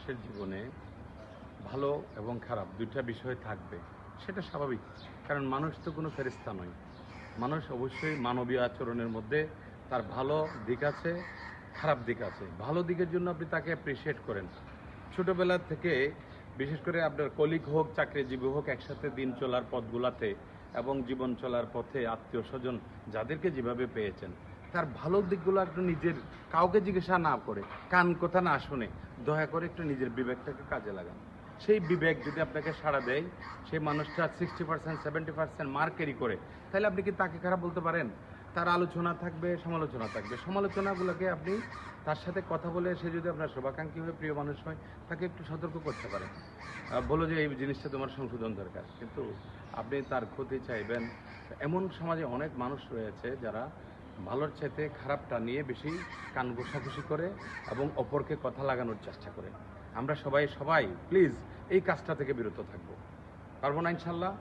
মানুষের জীবনে ভালো এবং খারাপ দুইটা বিষয় থাকবে, সেটা স্বাভাবিক। কারণ মানুষ তো কোনো ফেরেশতা নয়। মানুষ অবশ্যই মানবীয় আচরণের মধ্যে তার ভালো দিক আছে, খারাপ দিক আছে। ভালো দিকের জন্য আপনি তাকে অ্যাপ্রিসিয়েট করেন। ছোটবেলা থেকে বিশেষ করে আপনার কলিগ হোক, চাকরিজীবী হোক, একসাথে দিন চলার পথগুলাতে এবং জীবন চলার পথে আত্মীয় স্বজন যাদেরকে যেভাবে পেয়েছেন, তার ভালো দিকগুলো একটু নিজের, কাউকে জিজ্ঞাসা না করে, কান কথা না শুনে, দয়া করে একটু নিজের বিবেকটাকে কাজে লাগান। সেই বিবেক যদি আপনাকে সাড়া দেয়, সেই মানুষটা 60% 70% মার্ক ক্যারি করে, তাহলে আপনি কি তাকে খারাপ বলতে পারেন? তার আলোচনা থাকবে, সমালোচনা থাকবে। সমালোচনাগুলোকে আপনি তার সাথে কথা বলে, সে যদি আপনার শুভাকাঙ্ক্ষী হয়ে প্রিয় মানুষ হয়, তাকে একটু সতর্ক করতে পারেন। বলো যে এই জিনিসটা তোমার সংশোধন দরকার, কিন্তু আপনি তার ক্ষতি চাইবেন। এমন সমাজে অনেক মানুষ রয়েছে যারা ভালোর চাইতে খারাপটা নিয়ে বেশি কান ঘষাঘষি করে এবং অপরকে কথা লাগানোর চেষ্টা করে। আমরা সবাই প্লিজ এই কাজটা থেকে বিরত থাকবো। পারবো না ইনশাল্লাহ?